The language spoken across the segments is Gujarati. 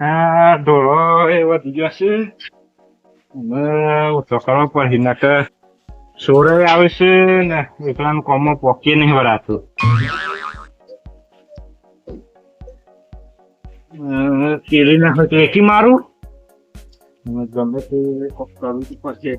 આ ઢોળો એ વધી ગયો છે. હવે ઓછો કરવો પડે નકર સોરે આવે છે ને એકલાનું કોમમાં પોકી નહીં વળાતું. કેરી ના હોય તો એકી મારું ગમે તે કરવું પડશે.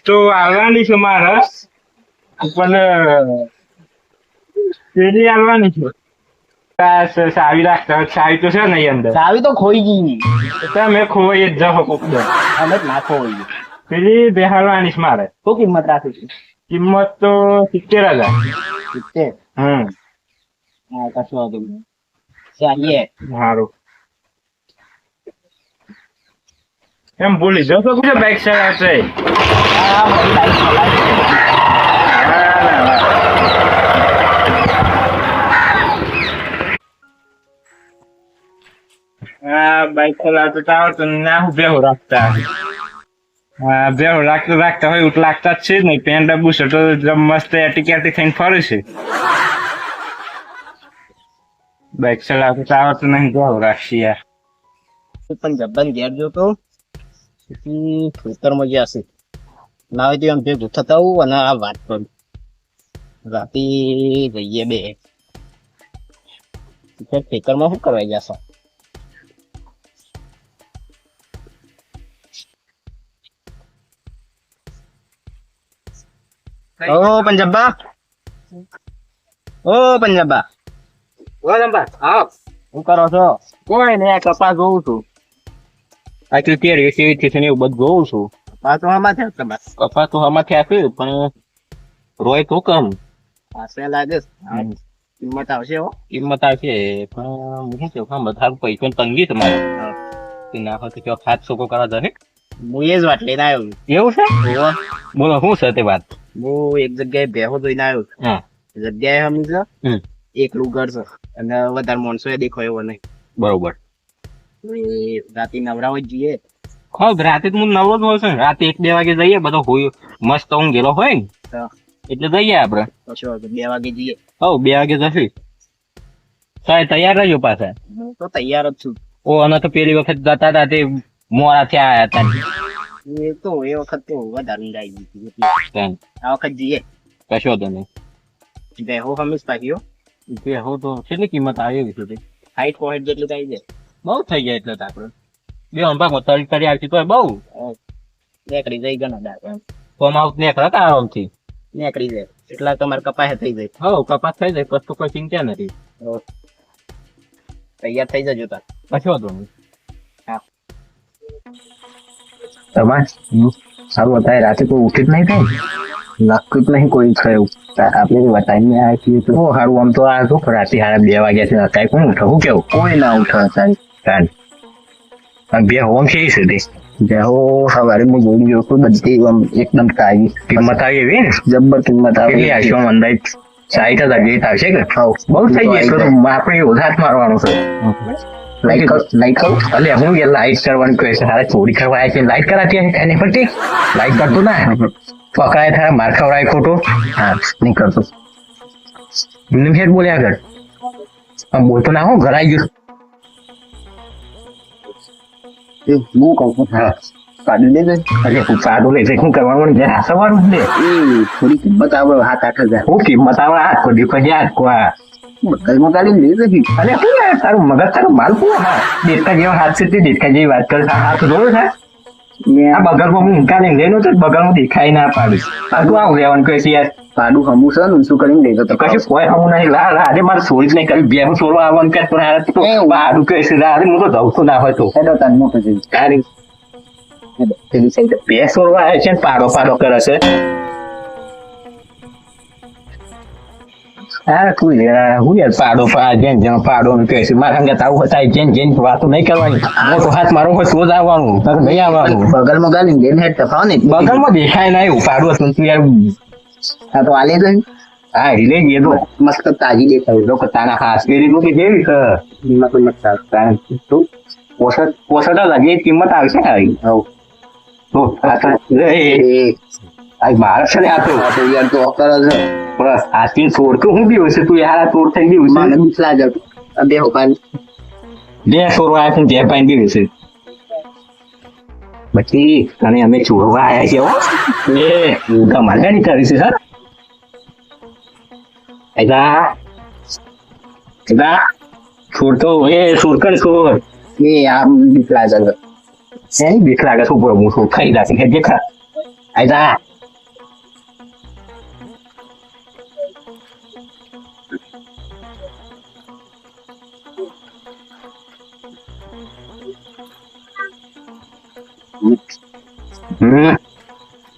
તો આવવાની છે મારે પણ પેલી આવવાની છે. સાવી રાખતા સાવી તો છે ને અંદર ચાવી તો ખોઈ ગઈ. મેં ખોવાઈ જ જાઓ કોક અમે જ ના ખોઈ. પેલી બેહાડવાની છે મારે. શું કિંમત રાખી છે? કિંમત તો 70,000. 70. હા કશું વાંધો નહીં. ચાલીએ. સારું એમ ભૂલી જાવ તો કુછ બાઈક ચલાવશે. હા મારી બાઈક બાઈક ચલાવતો આવડતો ના હું બેહો રાખતા. બેહો રાખતા હોય ઉઠ લાગતા જ છે જ નહીં. પેન્ટ ડબ્બુ શર્ટો મસ્ત એટીકેટી થઈને ફરે છે. બાઈક ચલાવતો આવડતો નહીં બેહો રાખશી યાર. પણ જબ્બાની ઘેર જોતો પછી ખેતરમાં ગયા છે ના હોય તો એમ ભેગું થતા આવું અને આ વાત કરું રાતે જઈએ બે ખેતરમાં શું કરવા જશો? ઓ પંજાબા, ઓ પંજાબા, શું કરો છો? કોઈ ને આ કપા જોઉં છું. આટલી કેરી સેવી એવું બધું જોઉં છું. કપા તો આમાં થયા તમારે? કપા તો આમાંથી આપ્યું પણ રોય તો કમ પાસે લાગે કિંમત આવશે હો. કિંમત આવશે પણ શું કેવું કામ બધા પૈસા તંગી તમારે નાખો તો કેવો ખાત છોકો કરવા દે. હું એ જ વાત લઈને આવ્યો. એવું છે? બોલો શું છે તે વાત? હું એક જગ્યાએ બેહો જોઈને આવ્યો. હા જગ્યાએ સમજો એકલું ઘર છે અને વધારે માણસો એ દેખાય એવો નહીં. બરોબર. રાતે નવરા હોય જઈએ. ખબ રાતે તો હું નવો જ હોય છે. રાતે 1-2 વાગે જઈએ બધો હોય મસ્ત ઊંઘેલો હોય ને એટલે જઈએ આપડે. પછી 2 વાગે જઈએ. હવ 2 વાગે જશે. સાહેબ તૈયાર રહેજો પાછા. હું તો તૈયાર જ છું. ઓ અને તો પેલી વખત જતા હતા તે મોડા થયા આવ્યા હતા. એ તો એ વખત તો વધારે ઊંઘ આવી ગઈ. આ વખત જઈએ. કશો તો નહીં. બેહો હમીશ પાક્યો. બેહો તો કેટલી કિંમત આવી છે? 60 જેટલું થઈ જાય. બહુ થઈ ગયા એટલે આપડે બે અંબામાં તરી આવતી તો બહુ નીકળી જાય ઘણા દાડા. ફોર્મ હાઉસ નીકળે આરામથી નીકળી જાય એટલા તમારે કપાસ થઈ જાય. હવ કપાસ થઈ જાય પછી તો કોઈ ચિંતા નથી. તૈયાર થઈ જજો તાર. કશો તો નહીં. તમારે સારું બતાવે રાતે કોઈ ઉઠી જ નહીં થાય લાગતું જ નહીં કોઈ થયું આપણે ટાઈમ આવ્યા છીએ તો સારું આમ તો આ શું રાતે 2:30 વાગ્યા છે અત્યારે કોણ ઉઠે? હું કેવું કોઈ ના ઉઠે અત્યારે. બે હોમ છે એ સુધી બેહો સવારે હું જોઈ ગયો છું બધી આમ એકદમ તાજી કિંમત આવી એવી ને જબ્બર કિંમત આવી. આવશે અંદાજ 60,000 જેવી આવશે કે? બહુ થઈ જાય આપણે ઓછા મારવાનું છે. લાઈટ કરું એટલે હું લાઈટ કરવાનું કહે છે સારા ચોરી કરવા આવ્યા છે લાઈટ કરાતી એની પરથી લાઈટ કરતું ના પકડાય થાય માર ખવડાય ખોટો. હા નહીં કરતો એમને ફેર બોલ્યા આગળ આમ બોલતો ના હું ઘર આવી ગયું. હું કહું છું હા કાઢી દેજે. અરે હું કાઢું લે શું કરવાનું સવારનું દે થોડી કિંમત આવે 7-8 હજાર. હું કિંમત આવે 8 કોડી પછી 8 કોવા કલમાં કાઢી લીધી. અરે શું યાર તારું મગજ તારું માલ શું? હા દેડકા જેવા હાથ છે તે દેડકા જેવી વાત કરે હાથ જોયું છે આ બગલમાં હું ઊંકા લઈને લઈને તો બગલમાં દેખાય ના પાડીશ. આ તું આવું રહેવાનું કહે છે યાર પાડું હમું છે ને શું કરીને લેતો તો કશું કોઈ હમું નહીં. અરે મારે સોરી જ નહીં કરી બે હું સોરવા આવવાનું કે પાડું કહે છે અરે હું તો જવું ના હોય તો તારી પેલી સાઈડ બે સોરવા આવે છે ને પાડો કરે છે. હા તું હું યાર પાડો જેન જેન પાડો ને કહે છે મારા અંગે તાવું હતા જેન વાતો નહીં કરવાની મોટો હાથ મારો હોય તો જ આવવાનું નકર નહીં આવવાનું બગલમાં ગાલી જેન હેડ તફાવ ને બગલમાં દેખાય ના એવું પાડો હતું તું યાર હા તો આલે જઈ હા हिले ગયે તો મસ્ત તાજી દેખાય લોકો તાના હાથ કેરી મૂકી જેવી છે બીમાં કોઈ મત તું પોસટ લાગે કિંમત આવશે ને આવી હવ તો આ મારે છે ને આ તો યાર તો અકર જ બસ આથી છોડ તો હું બી હશે તું યાર આ તોડ થઈ ગયું મને છે બીક લાગે બે હોકાન બે છોડ આવ્યા છે બે પાણી બી છે પછી તને અમે છોડવા આવ્યા છે હો એ તમારે નહીં કરી છે સર છોડ તો છોડ કર છોડ એ આ બીક લાગે એની બીક લાગે શું બોલો હું છોડ ખાઈ રાખી દેખા આયદા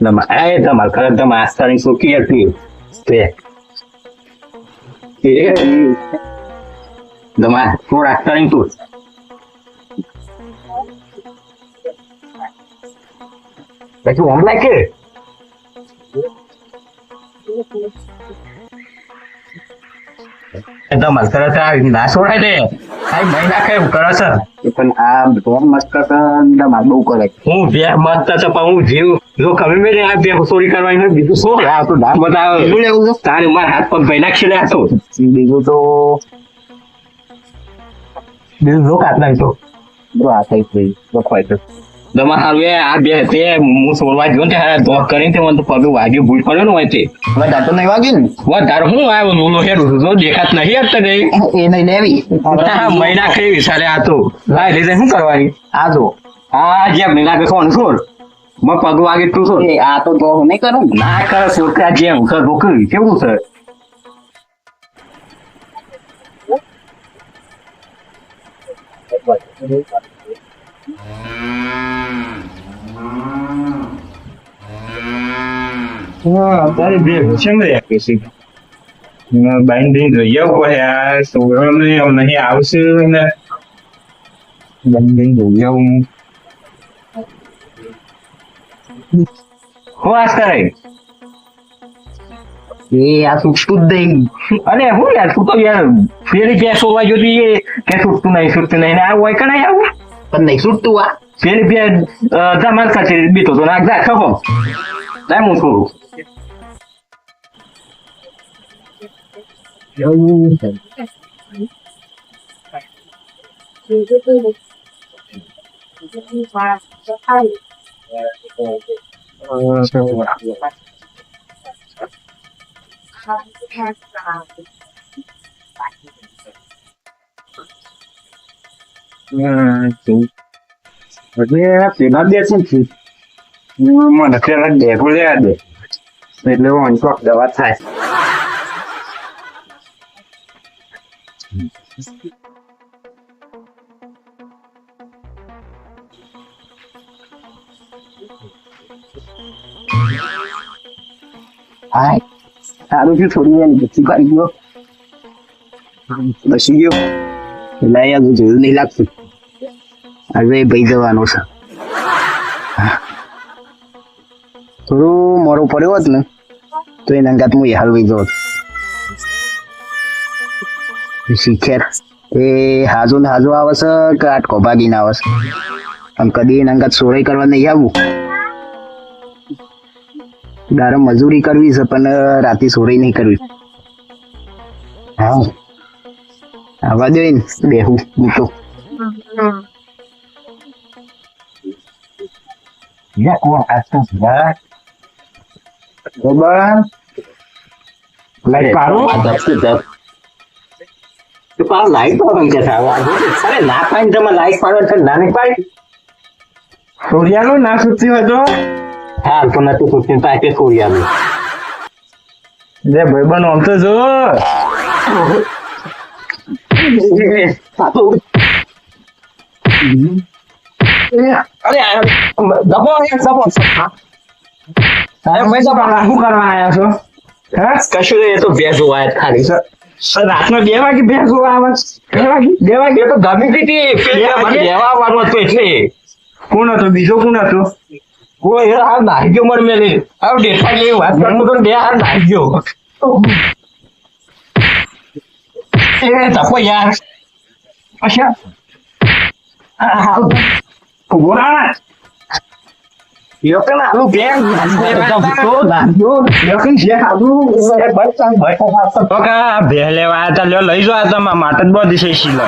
તમારે ખરેખર તમે આસ્થાની સુખી હતી તે તમારે થોડ આસ્થાની તું પછી હમણાં કે તમારે ખરેખર આવી ના છોડાય દે આ મહિના કઈ કરે છે પણ આ ધોમ મસ્ત તમારે બહુ કરે હું બે મત તો પણ હું જીવ જો કમે મેરે આ બે ચોરી કરવાની હોય બીજું શું આ તો ના બતાવે શું લેવું છે તારે મારા હાથ પગ ભાઈ નાખી રહ્યા તો બીજું તો બીજું જો કાઢ નાખતો જો આ થઈ ગઈ લખવાય તો તમારે હારું આ બે તે હું છોડવા ગયો ને હારા ધોક કરીને તે મને તો પગે વાગ્યું ભૂલ પડ્યો ને હોય તે હવે દાંતો નહીં વાગ્યું ને વધારે હું આવ્યો નોલો હેડું છું તો દેખાત નહીં અત્યારે એ નહીં લેવી મહિના કઈ વિચારે આ તો લાઈ લઈ શું કરવાની આ જો આ જેમ નહીં લાગે કોણ છોડ મગ પગ વાગે તું છોડ એ આ તો હું નહીં કરું ના કરે છોકરા જેમ સર રોકડી કેવું છે તારે બે છે ને બાઇન્ડિંગ જોઈએ પડે આ છોકરાને નહીં આવશે ને બાઇન્ડિંગ જોઈએ હું આજ કરે એ આ છૂટતું જ નહીં અરે હું યાર તું તો યાર પેલી બે સોવા જોતી એ કે છૂટતું નહીં ને આ હોય કે નહીં આવું પણ નહીં છૂટતું આ પેલી બે ધમાલ કચેરી બીતો તો નાખ જા ખબર ના હું છોડું પેલા દે છે મને પેલા ડેગો લેવા દે એટલે વાંચો દવા થાય હાય સારું છે થોડી વાર બચી કરી ગયો બસી ગયો એટલે અહીંયા જોયું નહીં લાગતું હવે ભાઈ જવાનો છે થોડું મોડું પડ્યો હોત ને તો એ નંગાત હું હલવી જોત શીખેર એ હાજો ને હાજો આવે છે કે આટકો ભાગીને આવે છે આમ કદી નંગાત સોરાઈ કરવા નહીં આવું દારે મજૂરી કરવી છે પણ રાતે સોરાઈ નહીં કરવી હા આવા દે ને બેહું હું તો Ya, kurang atas ya. Coba like paru Ada sedap. Kepala lain tuh orang jasa awak. Saya ngapain sama lain paru kan nanik baik. Suriano na suci હતો Hal pernah tuh kucing pakai Korean. જે ભાઈબંધ આમ તો જો Satu. Aરે દબો દબો સાહેબ ભાઈ તો શું કરવા આવ્યા છો કશું નહીં એ તો બે જોવાય ખાલી સર રાતના 2 વાગે ભેંસો આવે 2 વાગે તો ધમી પીટી દેવા આવવાનું હતું એટલે કોણ હતો બીજો કોણ હતો કોઈ આ નાહી ગયો મર મેલે આ ડેટા જેવી વાત કરતો તો 2 હાર નાહી ગયો એ તપો યાર અચ્છા બોરા યોકન આલુ બેન તો લાગ્યો યોકન જે આલુ બરચાંગ કાકા ભેહ લેવા હતા લ્યો લઈ જો આ તમારા માટે જ બધી છે શીલો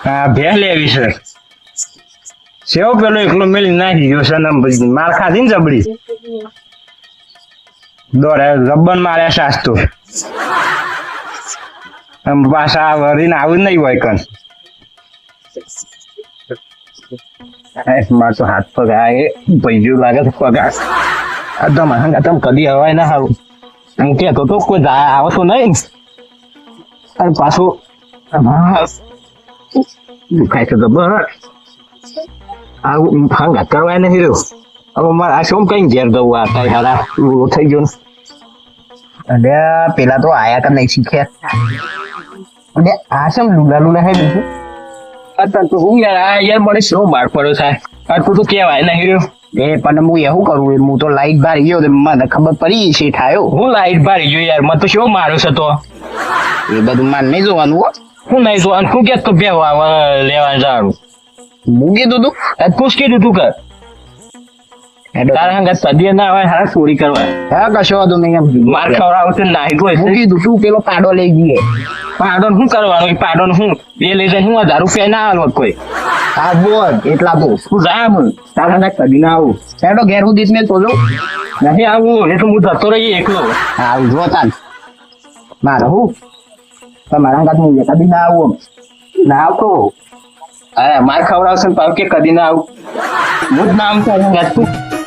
હા ભેહ લેવી છે સેવ પેલો એકલો મેલી નાખી ગયો સનમ બધી માર ખાધી ને જબડી દોડે રબ્બન માર્યા સાસતો પાછા વરીને આવું નહીં હોય કન માર તો હાથ પગ આ એ ભૈજુ લાગે છે પગ આ તો mahanga તમ કદી હવાય ના હારું હું કેતો તો કોઈ આવતો નહીં અને પાછું દુખાય છે જબર આવું ભાંગા કરવાય નહીં રહ્યો હવે મારે આ શું કઈ ઘેર જવું આ કઈ હારા થઈ ગયો ને અને પેલા તો આયા તો નહીં શીખ્યા અને આ શું લુલા લુલા હે બીજું અત્યારે તો હું યાર મને શું માર પડ્યો થાય આટલું તો કેવાય નહીં રહ્યો એ પણ હું એવું કરું હું તો લાઈટ બારી ગયો મને ખબર પડી છે થાયો હું લાઈટ બારી ગયો યાર મને તો શું માર્યો છે તો એ બધું માન નહીં જોવાનું હું નહીં જોવાનું શું કે તો બે લેવા જાણું હું કીધું તું પૂછ કીધું તું કર તારા હંગા સદીએ ના આવે હારા ચોરી કરવા હા કશો વાંધો નહીં એમ માર ખવડાવશે નાહી ગયો હું કીધું તું પેલો પાડો લઈ જઈએ પાડો શું કરવાનું પાડો હું એ લઈ જાય હું 1000 રૂપિયા ના આલો કોઈ હા બોલ એટલા તો તું જા હું તારા ના કદી ના આવું ચાલો ઘેર હું દીસ મેં તો જો નહીં આવું એટલે હું જતો રહી એકલો હા જો તાન મારે હું તમારા હંગા હું કદી ના આવું ના આવતો હા માર ખવડાવશે પાવ કે કદી ના આવું હું જ નામ કહું તું